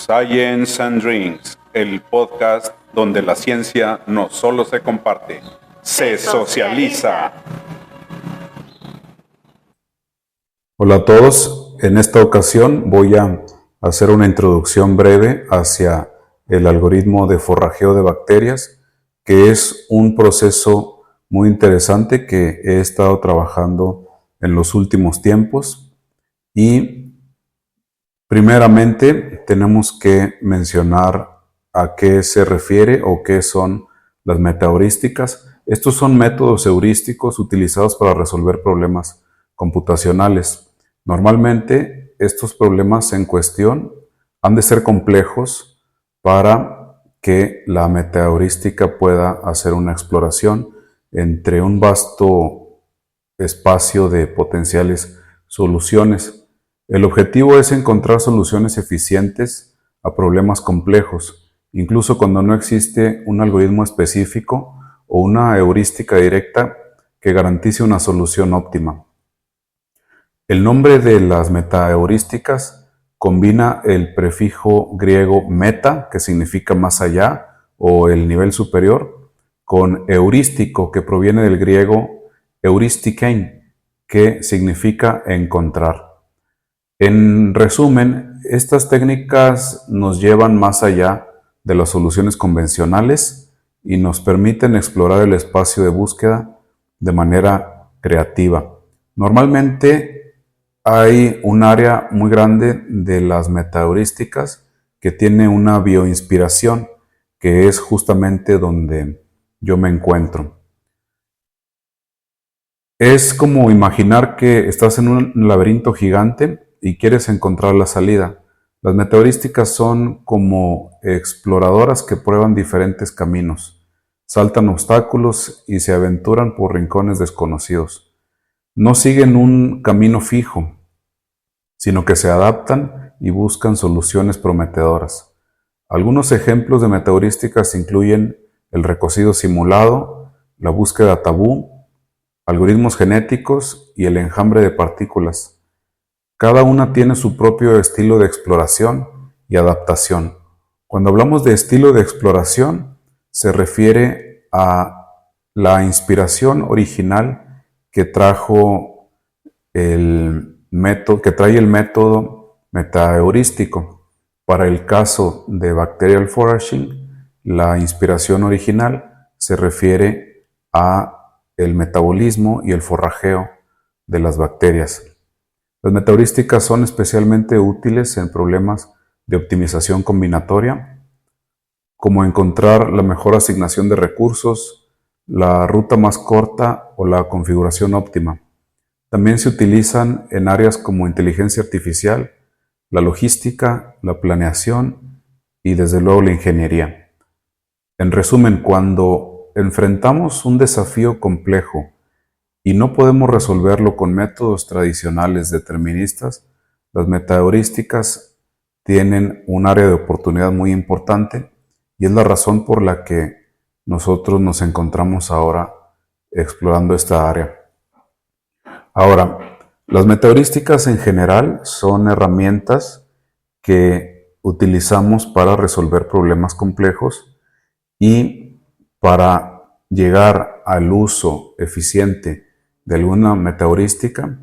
Science and Drinks, el podcast donde la ciencia no solo se comparte, se socializa. Hola a todos, en esta ocasión voy a hacer una introducción breve hacia el algoritmo de forrajeo de bacterias, que es un proceso muy interesante que he estado trabajando en los últimos tiempos. Y primeramente tenemos que mencionar a qué se refiere o qué son las metaheurísticas. Estos son métodos heurísticos utilizados para resolver problemas computacionales. Normalmente estos problemas en cuestión han de ser complejos para que la metaheurística pueda hacer una exploración entre un vasto espacio de potenciales soluciones. El objetivo es encontrar soluciones eficientes a problemas complejos, incluso cuando no existe un algoritmo específico o una heurística directa que garantice una solución óptima. El nombre de las metaheurísticas combina el prefijo griego meta, que significa más allá o el nivel superior, con heurístico, que proviene del griego euristikein, que significa encontrar. En resumen, estas técnicas nos llevan más allá de las soluciones convencionales y nos permiten explorar el espacio de búsqueda de manera creativa. Normalmente hay un área muy grande de las metaheurísticas que tiene una bioinspiración, que es justamente donde yo me encuentro. Es como imaginar que estás en un laberinto gigante y quieres encontrar la salida. Las metaheurísticas son como exploradoras que prueban diferentes caminos, saltan obstáculos y se aventuran por rincones desconocidos. No siguen un camino fijo, sino que se adaptan y buscan soluciones prometedoras. Algunos ejemplos de metaheurísticas incluyen el recocido simulado, la búsqueda tabú, algoritmos genéticos y el enjambre de partículas. Cada una tiene su propio estilo de exploración y adaptación. Cuando hablamos de estilo de exploración, se refiere a la inspiración original que trae el método metaheurístico. Para el caso de Bacterial Foraging, la inspiración original se refiere a el metabolismo y el forrajeo de las bacterias. Las metaheurísticas son especialmente útiles en problemas de optimización combinatoria, como encontrar la mejor asignación de recursos, la ruta más corta o la configuración óptima. También se utilizan en áreas como inteligencia artificial, la logística, la planeación y desde luego la ingeniería. En resumen, cuando enfrentamos un desafío complejo y no podemos resolverlo con métodos tradicionales deterministas, las metaheurísticas tienen un área de oportunidad muy importante y es la razón por la que nosotros nos encontramos ahora explorando esta área. Ahora, las metaheurísticas en general son herramientas que utilizamos para resolver problemas complejos y para llegar al uso eficiente de alguna metaheurística,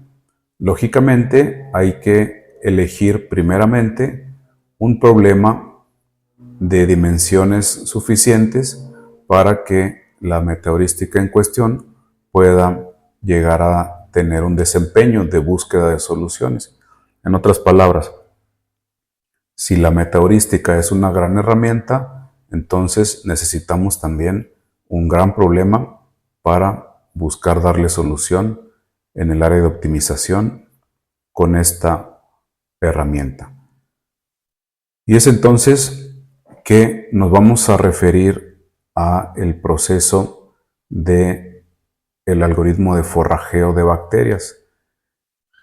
lógicamente hay que elegir primeramente un problema de dimensiones suficientes para que la metaheurística en cuestión pueda llegar a tener un desempeño de búsqueda de soluciones. En otras palabras, si la metaheurística es una gran herramienta, entonces necesitamos también un gran problema para buscar darle solución en el área de optimización con esta herramienta. Y es entonces que nos vamos a referir a el proceso de el algoritmo de forrajeo de bacterias.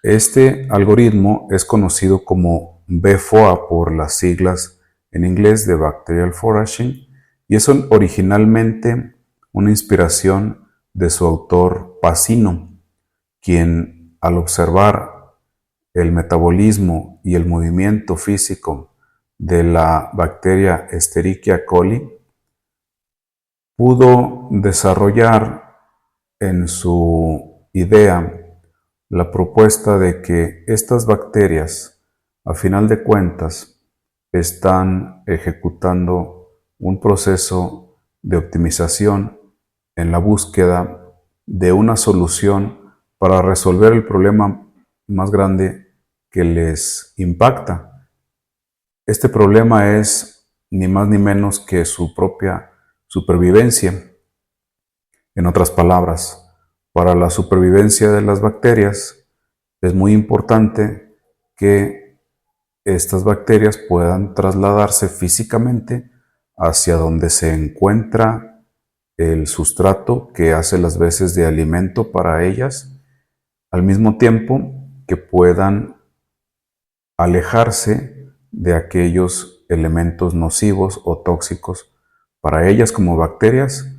Este algoritmo es conocido como BFOA por las siglas en inglés de Bacterial Foraging y es originalmente una inspiración de su autor Pacino, quien al observar el metabolismo y el movimiento físico de la bacteria Escherichia coli, pudo desarrollar en su idea la propuesta de que estas bacterias, a final de cuentas, están ejecutando un proceso de optimización en la búsqueda de una solución para resolver el problema más grande que les impacta. Este problema es ni más ni menos que su propia supervivencia. En otras palabras, para la supervivencia de las bacterias es muy importante que estas bacterias puedan trasladarse físicamente hacia donde se encuentra el sustrato que hace las veces de alimento para ellas, al mismo tiempo que puedan alejarse de aquellos elementos nocivos o tóxicos para ellas como bacterias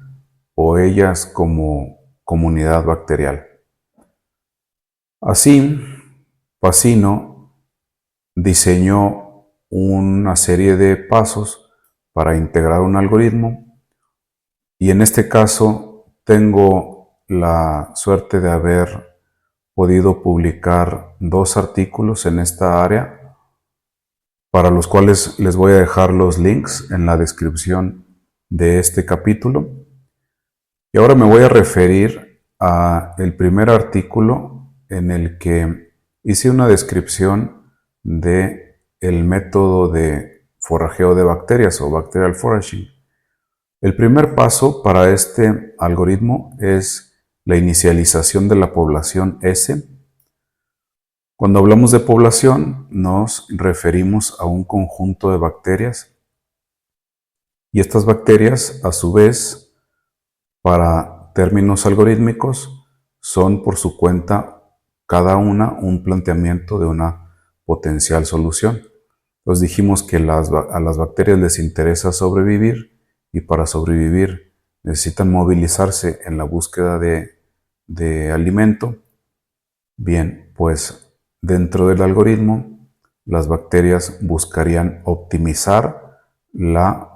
o ellas como comunidad bacterial. Así, Pacino diseñó una serie de pasos para integrar un algoritmo y en este caso tengo la suerte de haber podido publicar 2 artículos en esta área, para los cuales les voy a dejar los links en la descripción de este capítulo. Y ahora me voy a referir a el primer artículo en el que hice una descripción de el método de forrajeo de bacterias o bacterial foraging. El primer paso para este algoritmo es la inicialización de la población S. Cuando hablamos de población, nos referimos a un conjunto de bacterias y estas bacterias, a su vez, para términos algorítmicos, son por su cuenta cada una un planteamiento de una potencial solución. Entonces dijimos que a las bacterias les interesa sobrevivir y para sobrevivir necesitan movilizarse en la búsqueda de alimento. Bien, pues dentro del algoritmo, las bacterias buscarían optimizar la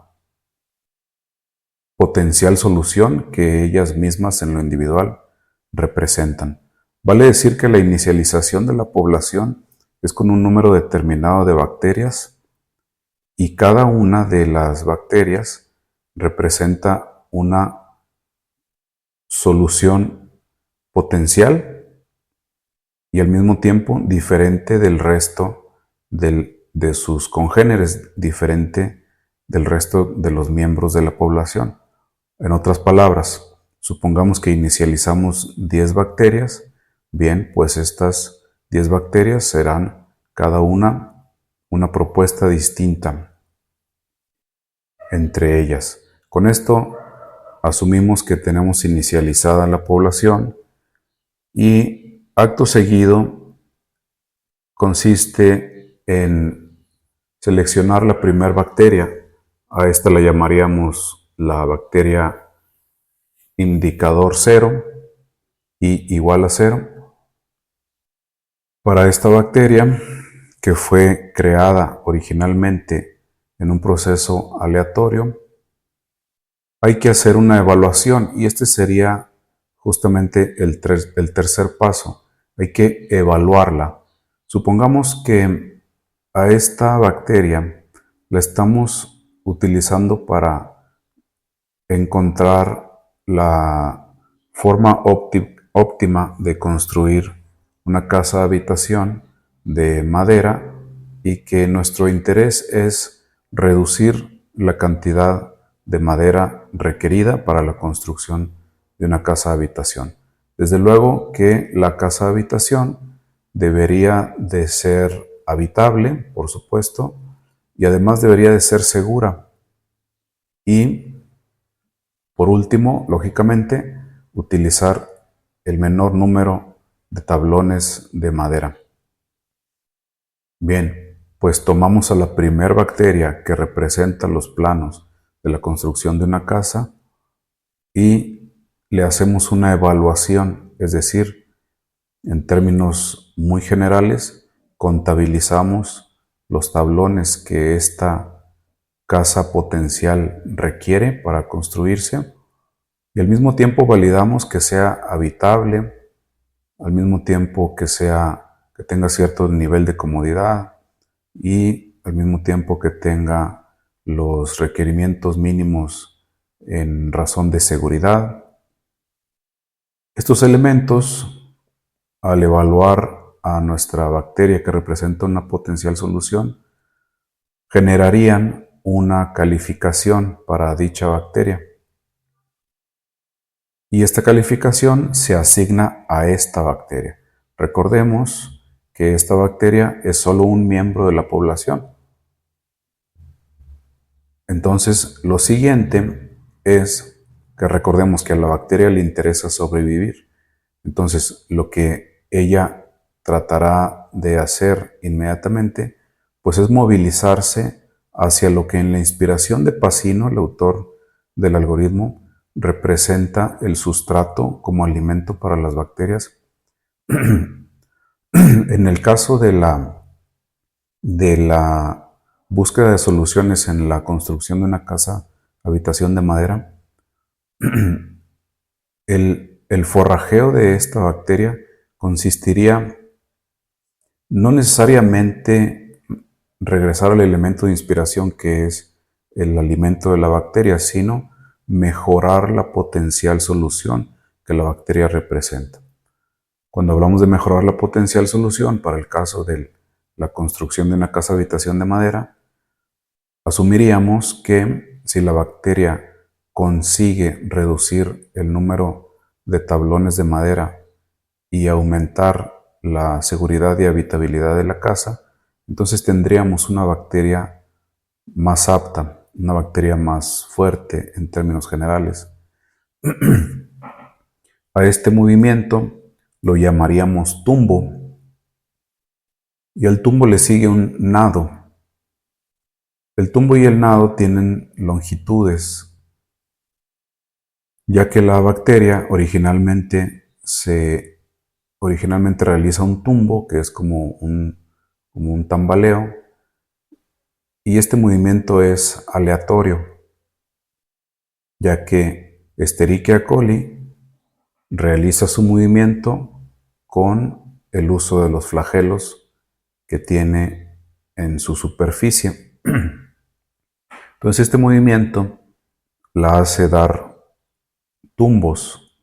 potencial solución que ellas mismas en lo individual representan. Vale decir que la inicialización de la población es con un número determinado de bacterias y cada una de las bacterias representa una solución potencial y al mismo tiempo diferente del resto de sus congéneres, diferente del resto de los miembros de la población. En otras palabras, supongamos que inicializamos 10 bacterias, bien, pues estas 10 bacterias serán cada una propuesta distinta entre ellas. Con esto asumimos que tenemos inicializada la población y acto seguido consiste en seleccionar la primera bacteria. A esta la llamaríamos la bacteria indicador 0 y igual a 0. Para esta bacteria, que fue creada originalmente en un proceso aleatorio, hay que hacer una evaluación y este sería justamente el tercer paso. Hay que evaluarla. Supongamos que a esta bacteria la estamos utilizando para encontrar la forma óptima de construir una casa habitación de madera y que nuestro interés es reducir la cantidad de madera requerida para la construcción de una casa habitación. Desde luego que la casa habitación debería de ser habitable, por supuesto, y además debería de ser segura. Y, por último, lógicamente, utilizar el menor número de tablones de madera. Bien, pues tomamos a la primer bacteria que representa los planos de la construcción de una casa y le hacemos una evaluación, es decir, en términos muy generales, contabilizamos los tablones que esta casa potencial requiere para construirse y al mismo tiempo validamos que sea habitable, al mismo tiempo que tenga cierto nivel de comodidad y al mismo tiempo que tenga los requerimientos mínimos en razón de seguridad. Estos elementos, al evaluar a nuestra bacteria que representa una potencial solución, generarían una calificación para dicha bacteria. Y esta calificación se asigna a esta bacteria. Recordemos que esta bacteria es solo un miembro de la población. Entonces, lo siguiente es que recordemos que a la bacteria le interesa sobrevivir. Entonces, lo que ella tratará de hacer inmediatamente, pues es movilizarse hacia lo que en la inspiración de Pacino, el autor del algoritmo, representa el sustrato como alimento para las bacterias. En el caso de la búsqueda de soluciones en la construcción de una casa, habitación de madera, el forrajeo de esta bacteria consistiría no necesariamente regresar al elemento de inspiración que es el alimento de la bacteria, sino mejorar la potencial solución que la bacteria representa. Cuando hablamos de mejorar la potencial solución para el caso de la construcción de una casa habitación de madera, asumiríamos que si la bacteria consigue reducir el número de tablones de madera y aumentar la seguridad y habitabilidad de la casa, entonces tendríamos una bacteria más apta, una bacteria más fuerte en términos generales. A este movimiento lo llamaríamos tumbo y al tumbo le sigue un nado. El tumbo y el nado tienen longitudes, ya que la bacteria originalmente realiza un tumbo, que es como un tambaleo, y este movimiento es aleatorio, ya que Escherichia coli realiza su movimiento con el uso de los flagelos que tiene en su superficie. Entonces este movimiento la hace dar tumbos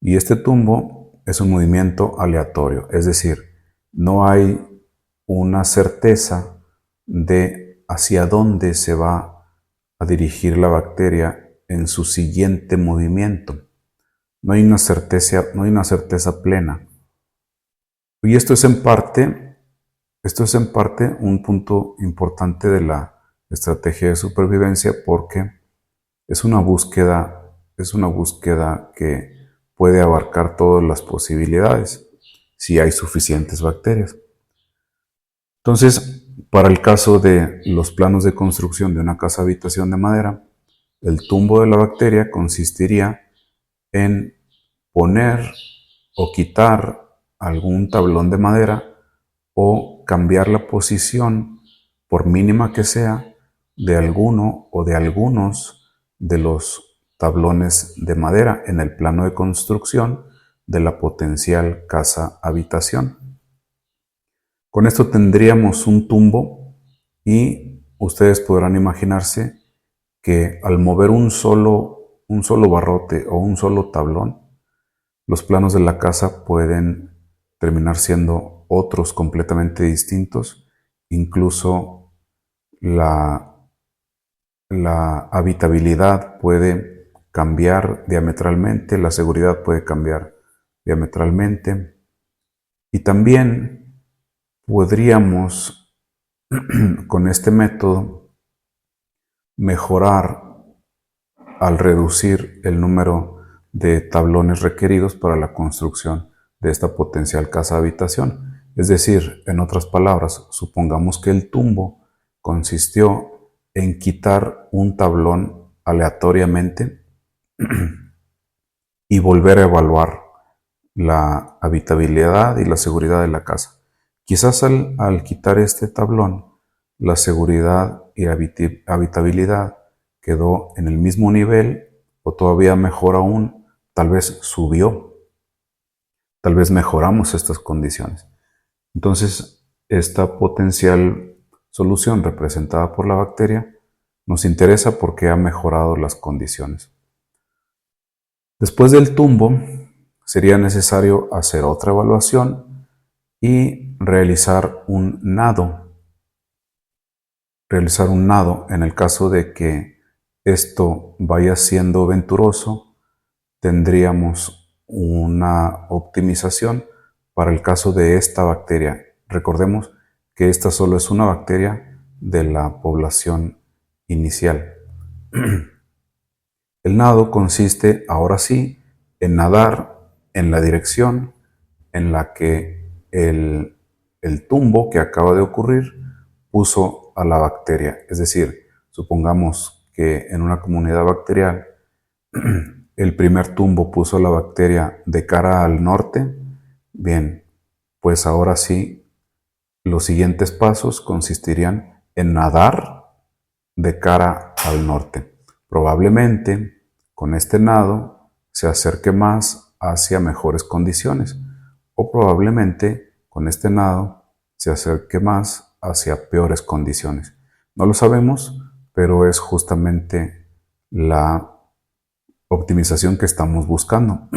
y este tumbo es un movimiento aleatorio, es decir, no hay una certeza de hacia dónde se va a dirigir la bacteria en su siguiente movimiento. No hay una certeza plena. Y esto es en parte un punto importante de la estrategia de supervivencia porque es una búsqueda que puede abarcar todas las posibilidades si hay suficientes bacterias. Entonces, para el caso de los planos de construcción de una casa habitación de madera, el tumbo de la bacteria consistiría en poner o quitar algún tablón de madera o cambiar la posición, por mínima que sea, de alguno o de algunos de los tablones de madera en el plano de construcción de la potencial casa habitación. Con esto tendríamos un tumbo y ustedes podrán imaginarse que al mover un solo barrote o un solo tablón, los planos de la casa pueden terminar siendo otros completamente distintos, incluso la habitabilidad puede cambiar diametralmente, la seguridad puede cambiar diametralmente y también podríamos con este método mejorar al reducir el número de tablones requeridos para la construcción de esta potencial casa habitación. Es decir, en otras palabras, supongamos que el tumbo consistió en quitar un tablón aleatoriamente y volver a evaluar la habitabilidad y la seguridad de la casa. Quizás al quitar este tablón la seguridad y habitabilidad quedó en el mismo nivel o todavía mejor aún, tal vez subió, tal vez mejoramos estas condiciones. Entonces, esta potencial solución representada por la bacteria nos interesa porque ha mejorado las condiciones. Después del tumbo, sería necesario hacer otra evaluación y realizar un nado. Realizar un nado en el caso de que esto vaya siendo venturoso, tendríamos una optimización para el caso de esta bacteria. Recordemos que esta solo es una bacteria de la población inicial. El nado consiste, ahora sí, en nadar en la dirección en la que el tumbo que acaba de ocurrir puso a la bacteria. Es decir, supongamos que en una comunidad bacterial el primer tumbo puso la bacteria de cara al norte. Bien, pues ahora sí, los siguientes pasos consistirían en nadar de cara al norte. Probablemente con este nado se acerque más hacia mejores condiciones o probablemente con este nado se acerque más hacia peores condiciones. No lo sabemos, pero es justamente la optimización que estamos buscando.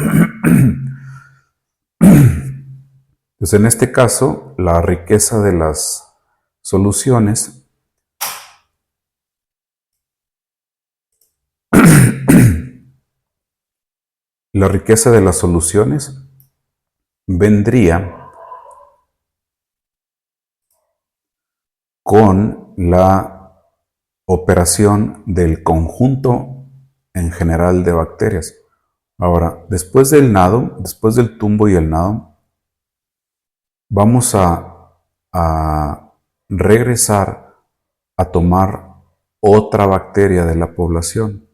Pues en este caso, la riqueza de las soluciones vendría con la operación del conjunto en general de bacterias. Ahora, después del nado, después del tumbo y el nado, vamos a regresar a tomar otra bacteria de la población.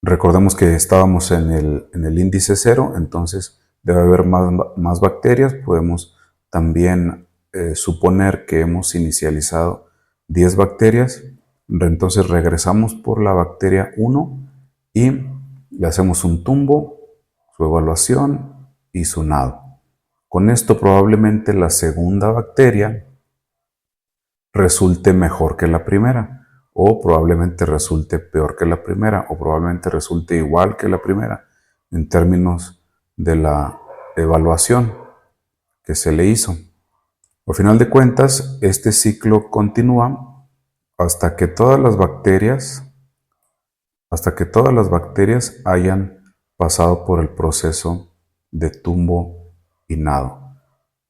Recordemos que estábamos en el índice 0, entonces debe haber más bacterias. Podemos también suponer que hemos inicializado 10 bacterias. Entonces regresamos por la bacteria 1 y le hacemos un tumbo, su evaluación y su nado. Con esto probablemente la segunda bacteria resulte mejor que la primera, o probablemente resulte peor que la primera, o probablemente resulte igual que la primera en términos de la evaluación que se le hizo. Al final de cuentas, este ciclo continúa hasta que todas las bacterias hayan pasado por el proceso de tumbo y nado.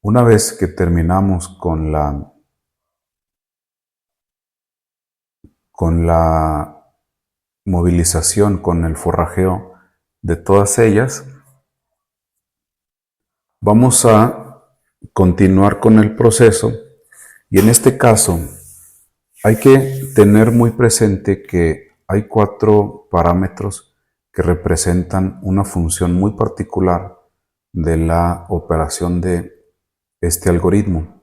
Una vez que terminamos con la movilización, con el forrajeo de todas ellas, vamos a continuar con el proceso y en este caso hay que tener muy presente que hay 4 parámetros que representan una función muy particular de la operación de este algoritmo.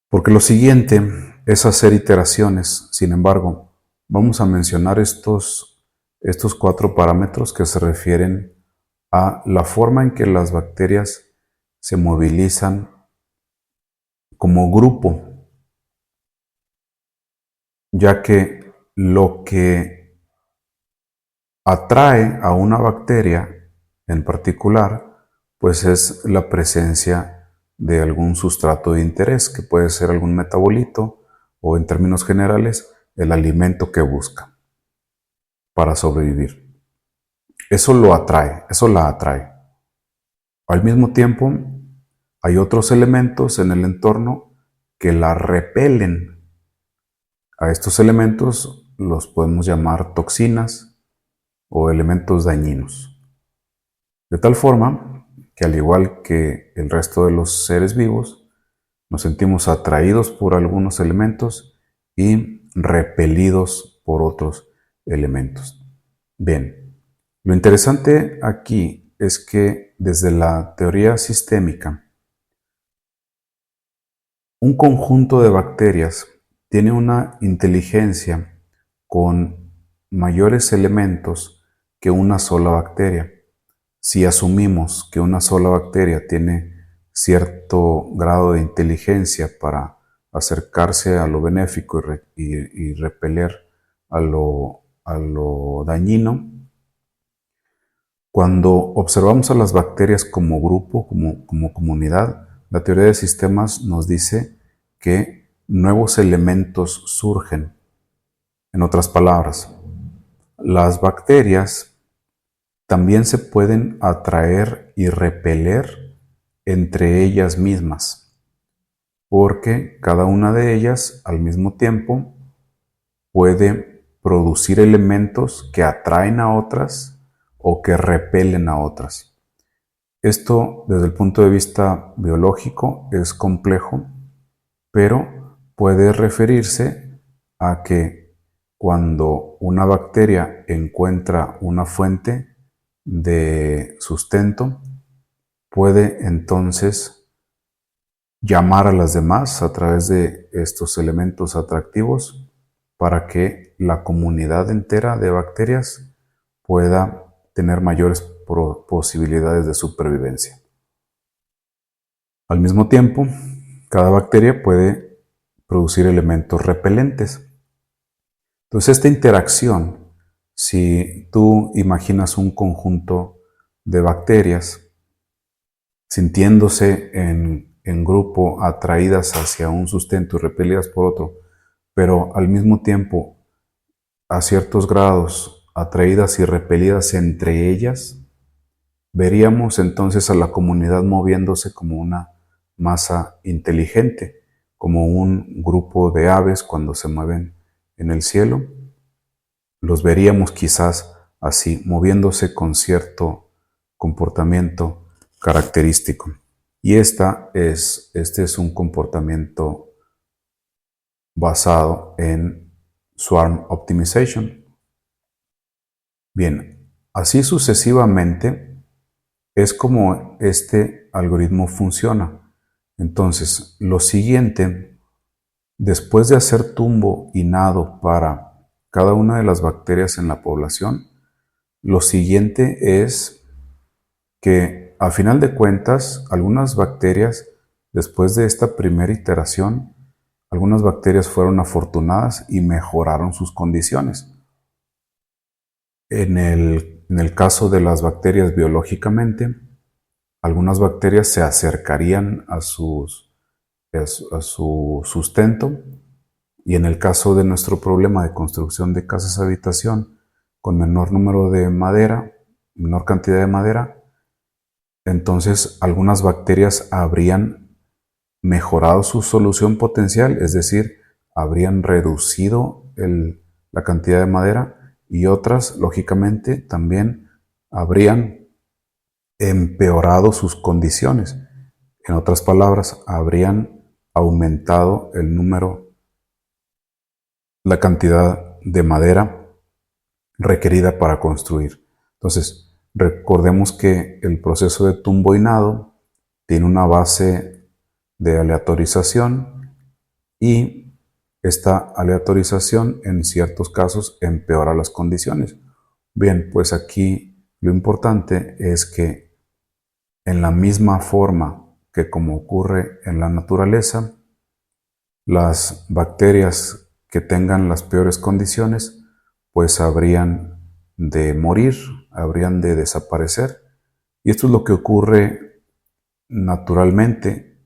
Porque lo siguiente es hacer iteraciones. Sin embargo, vamos a mencionar estos 4 parámetros que se refieren a la forma en que las bacterias se movilizan como grupo, ya que lo que atrae a una bacteria en particular, pues es la presencia de algún sustrato de interés, que puede ser algún metabolito o en términos generales, el alimento que busca para sobrevivir. Eso lo atrae, eso la atrae. Al mismo tiempo, hay otros elementos en el entorno que la repelen. A estos elementos los podemos llamar toxinas o elementos dañinos. De tal forma que al igual que el resto de los seres vivos, nos sentimos atraídos por algunos elementos y repelidos por otros elementos. Bien, lo interesante aquí es que desde la teoría sistémica Un conjunto de bacterias tiene una inteligencia con mayores elementos que una sola bacteria. Si asumimos que una sola bacteria tiene cierto grado de inteligencia para acercarse a lo benéfico y repeler a lo dañino, cuando observamos a las bacterias como grupo, como comunidad, la teoría de sistemas nos dice que nuevos elementos surgen. En otras palabras, las bacterias también se pueden atraer y repeler entre ellas mismas, porque cada una de ellas al mismo tiempo puede producir elementos que atraen a otras o que repelen a otras. Esto, desde el punto de vista biológico, es complejo, pero puede referirse a que cuando una bacteria encuentra una fuente de sustento, puede entonces llamar a las demás a través de estos elementos atractivos para que la comunidad entera de bacterias pueda tener mayores posibilidades de supervivencia. Al mismo tiempo, cada bacteria puede producir elementos repelentes. Entonces, esta interacción, si tú imaginas un conjunto de bacterias sintiéndose en grupo, atraídas hacia un sustento y repelidas por otro, pero al mismo tiempo a ciertos grados atraídas y repelidas entre ellas, veríamos entonces a la comunidad moviéndose como una masa inteligente, como un grupo de aves cuando se mueven en el cielo. Los veríamos quizás así, moviéndose con cierto comportamiento característico. Y este es un comportamiento basado en Swarm Optimization. Bien, así sucesivamente es como este algoritmo funciona. Entonces, lo siguiente, después de hacer tumbo y nado para cada una de las bacterias en la población, lo siguiente es que a final de cuentas, algunas bacterias, después de esta primera iteración, algunas bacterias fueron afortunadas y mejoraron sus condiciones. En el caso de las bacterias biológicamente, algunas bacterias se acercarían a su sustento, y en el caso de nuestro problema de construcción de casas habitación con menor número de madera, menor cantidad de madera, entonces algunas bacterias habrían mejorado su solución potencial, es decir, habrían reducido la cantidad de madera, y otras, lógicamente, también habrían empeorado sus condiciones. En otras palabras, habrían aumentado el número, la cantidad de madera requerida para construir. Entonces, recordemos que el proceso de tumbo y nado tiene una base de aleatorización, y esta aleatorización en ciertos casos empeora las condiciones. Bien, pues aquí lo importante es que en la misma forma que como ocurre en la naturaleza, las bacterias que tengan las peores condiciones pues habrían de morir, habrían de desaparecer. Y esto es lo que ocurre naturalmente,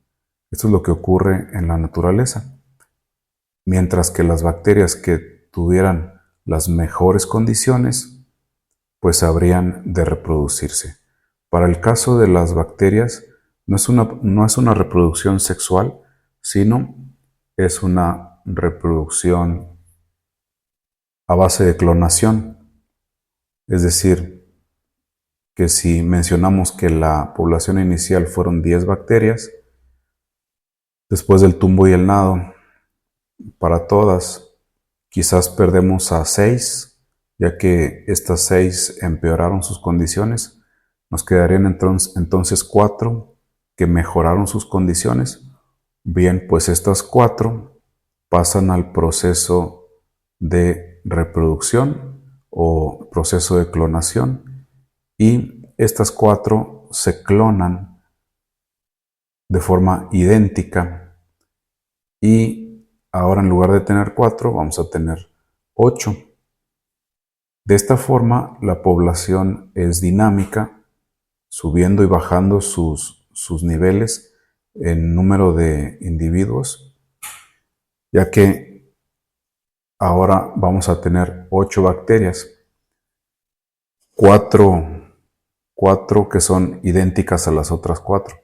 esto es lo que ocurre en la naturaleza. Mientras que las bacterias que tuvieran las mejores condiciones, pues habrían de reproducirse. Para el caso de las bacterias, no es una reproducción sexual, sino es una reproducción a base de clonación. Es decir, que si mencionamos que la población inicial fueron 10 bacterias, después del tumbo y el nado, para todas, quizás perdemos a 6, ya que estas 6 empeoraron sus condiciones. Nos quedarían entonces 4 que mejoraron sus condiciones, Bien, pues estas 4 pasan al proceso de reproducción o proceso de clonación, y estas 4 se clonan de forma idéntica, y ahora en lugar de tener 4 vamos a tener 8. De esta forma la población es dinámica, subiendo y bajando sus niveles en número de individuos, ya que ahora vamos a tener 8 bacterias, 4 que son idénticas a las otras 4,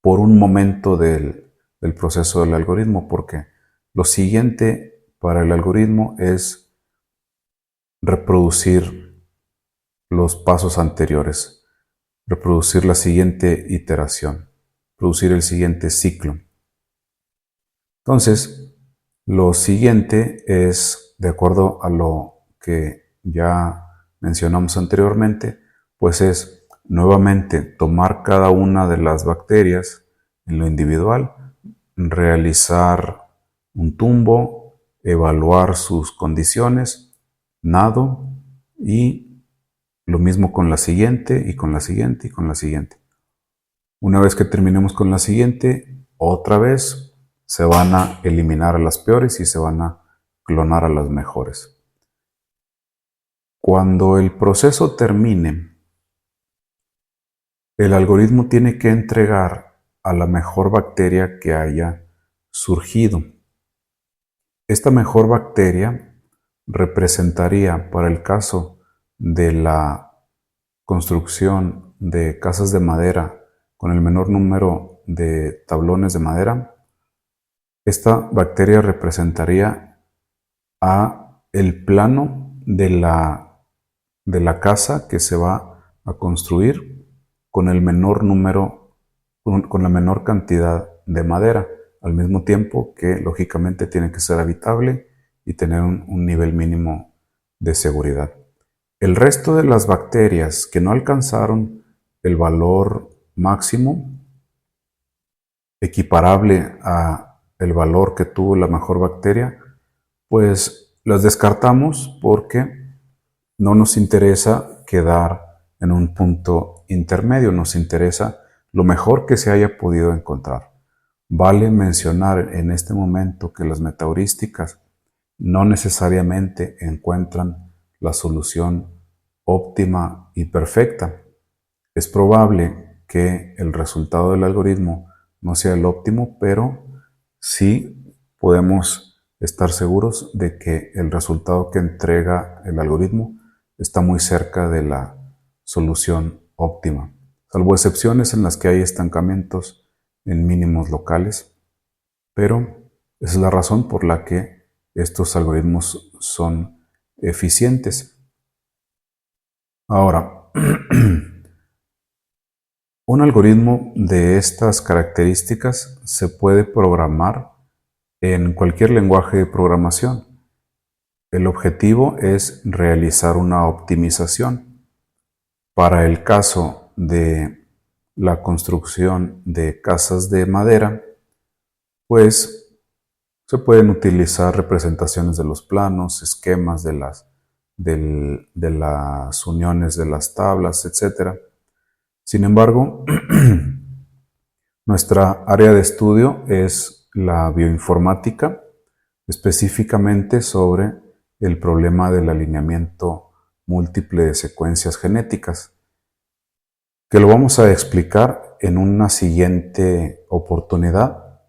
por un momento del proceso del algoritmo, porque lo siguiente para el algoritmo es reproducir los pasos anteriores, reproducir la siguiente iteración, producir el siguiente ciclo. Entonces, lo siguiente es, de acuerdo a lo que ya mencionamos anteriormente, pues es nuevamente tomar cada una de las bacterias en lo individual, realizar un tumbo, evaluar sus condiciones, nado, y lo mismo con la siguiente y con la siguiente y con la siguiente. Una vez que terminemos con la siguiente, otra vez se van a eliminar a las peores y se van a clonar a las mejores. Cuando el proceso termine, el algoritmo tiene que entregar a la mejor bacteria que haya surgido. Esta mejor bacteria representaría, para el caso de la construcción de casas de madera con el menor número de tablones de madera, esta bacteria representaría a el plano de la casa que se va a construir con el menor número, con la menor cantidad de madera, al mismo tiempo que lógicamente tiene que ser habitable y tener un nivel mínimo de seguridad. El resto de las bacterias que no alcanzaron el valor máximo equiparable a el valor que tuvo la mejor bacteria, pues las descartamos porque no nos interesa quedar en un punto intermedio, nos interesa lo mejor que se haya podido encontrar. Vale mencionar en este momento que las metaheurísticas no necesariamente encuentran la solución óptima y perfecta. Es probable que el resultado del algoritmo no sea el óptimo, pero sí podemos estar seguros de que el resultado que entrega el algoritmo está muy cerca de la solución óptima, salvo excepciones en las que hay estancamientos en mínimos locales, pero esa es la razón por la que estos algoritmos son eficientes. Ahora, un algoritmo de estas características se puede programar en cualquier lenguaje de programación. El objetivo es realizar una optimización. Para el caso de la construcción de casas de madera, pues se pueden utilizar representaciones de los planos, esquemas de las uniones de las tablas, etc. Sin embargo, nuestra área de estudio es la bioinformática, específicamente sobre el problema del alineamiento múltiple de secuencias genéticas, que lo vamos a explicar en una siguiente oportunidad.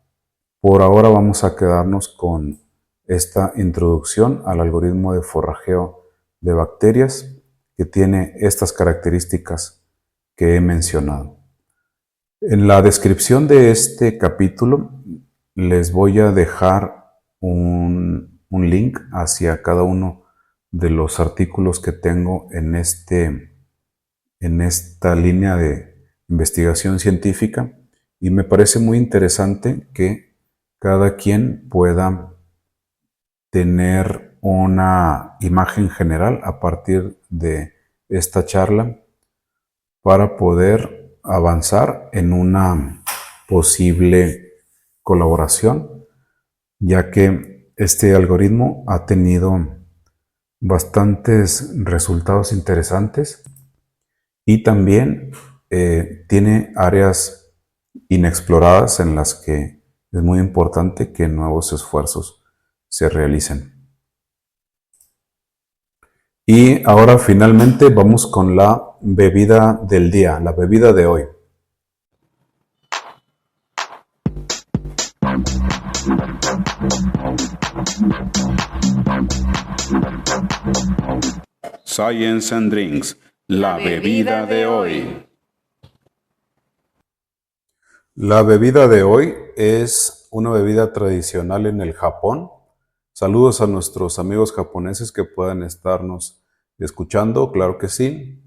Por ahora vamos a quedarnos con esta introducción al algoritmo de forrajeo de bacterias, que tiene estas características que he mencionado. En la descripción de este capítulo les voy a dejar un link hacia cada uno de los artículos que tengo en esta línea de investigación científica, y me parece muy interesante que cada quien pueda tener una imagen general a partir de esta charla para poder avanzar en una posible colaboración, ya que este algoritmo ha tenido bastantes resultados interesantes y también tiene áreas inexploradas en las que es muy importante que nuevos esfuerzos se realicen. Y ahora finalmente vamos con la bebida del día, la bebida de hoy. Science and Drinks, la bebida de hoy. La bebida de hoy es una bebida tradicional en el Japón. Saludos a nuestros amigos japoneses que puedan estarnos escuchando, claro que sí.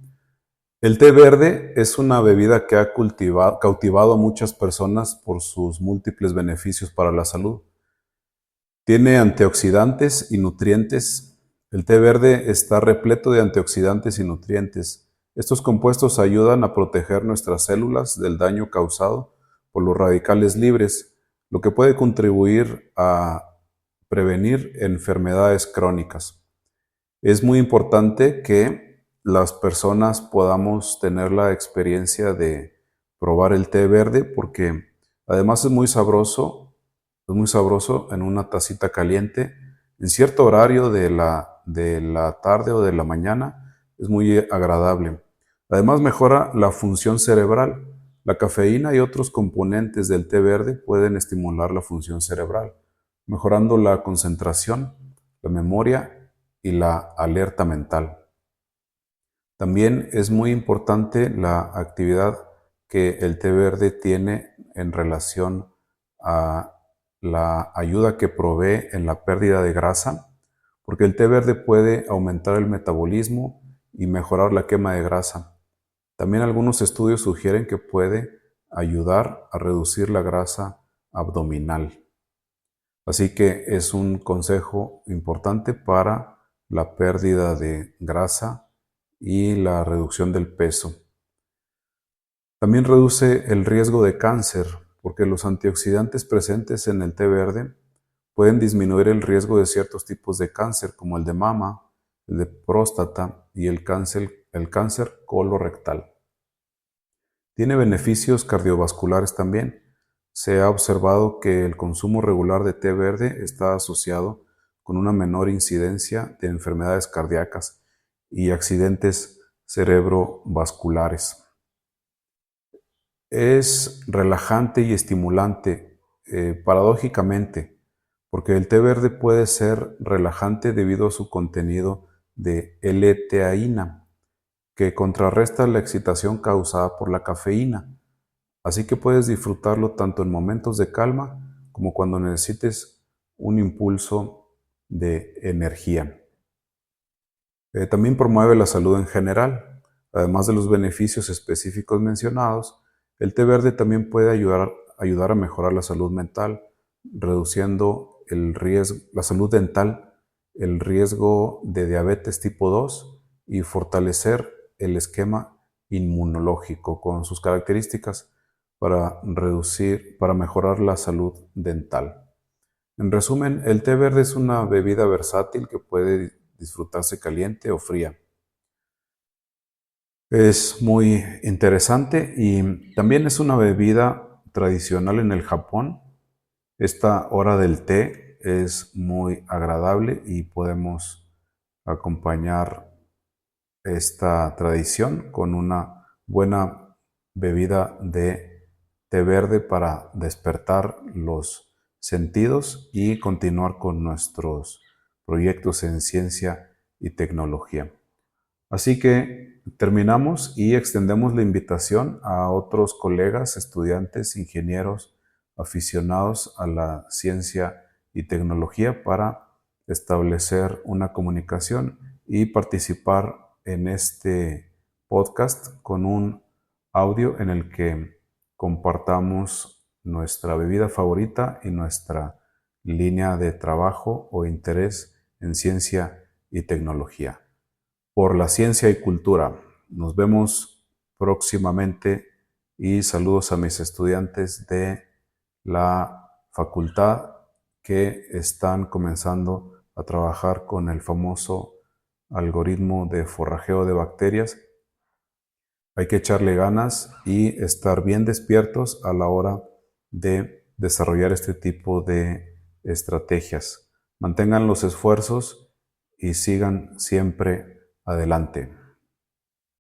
El té verde es una bebida que ha cautivado a muchas personas por sus múltiples beneficios para la salud. Tiene antioxidantes y nutrientes. El té verde está repleto de antioxidantes y nutrientes. Estos compuestos ayudan a proteger nuestras células del daño causado por los radicales libres, lo que puede contribuir a prevenir enfermedades crónicas. Es muy importante que las personas podamos tener la experiencia de probar el té verde porque además es muy sabroso en una tacita caliente en cierto horario de la tarde o de la mañana. Es muy agradable. Además mejora la función cerebral. La cafeína y otros componentes del té verde pueden estimular la función cerebral, mejorando la concentración, la memoria y la alerta mental. También es muy importante la actividad que el té verde tiene en relación a la ayuda que provee en la pérdida de grasa, porque el té verde puede aumentar el metabolismo y mejorar la quema de grasa. También algunos estudios sugieren que puede ayudar a reducir la grasa abdominal. Así que es un consejo importante para la pérdida de grasa y la reducción del peso. También reduce el riesgo de cáncer, porque los antioxidantes presentes en el té verde pueden disminuir el riesgo de ciertos tipos de cáncer, como el de mama, el de próstata y el cáncer colorectal. Tiene beneficios cardiovasculares también. Se ha observado que el consumo regular de té verde está asociado con una menor incidencia de enfermedades cardíacas y accidentes cerebrovasculares. Es relajante y estimulante, paradójicamente, porque el té verde puede ser relajante debido a su contenido de L-teína, que contrarresta la excitación causada por la cafeína. Así que puedes disfrutarlo tanto en momentos de calma como cuando necesites un impulso de energía. También promueve la salud en general. Además de los beneficios específicos mencionados, el té verde también puede ayudar a mejorar la salud mental, reduciendo la salud dental, el riesgo de diabetes tipo 2 y fortalecer el esquema inmunológico con sus características para mejorar la salud dental. En resumen, el té verde es una bebida versátil que puede disfrutarse caliente o fría. Es muy interesante y también es una bebida tradicional en el Japón. Esta hora del té es muy agradable y podemos acompañar esta tradición con una buena bebida de té verde para despertar los sentidos y continuar con nuestros proyectos en ciencia y tecnología. Así que terminamos y extendemos la invitación a otros colegas, estudiantes, ingenieros, aficionados a la ciencia y tecnología para establecer una comunicación y participar en este podcast con un audio en el que compartamos nuestra bebida favorita y nuestra línea de trabajo o interés en ciencia y tecnología. Por la ciencia y cultura. Nos vemos próximamente y saludos a mis estudiantes de la facultad que están comenzando a trabajar con el famoso algoritmo de forrajeo de bacterias. Hay que echarle ganas y estar bien despiertos a la hora de desarrollar este tipo de estrategias. Mantengan los esfuerzos y sigan siempre adelante.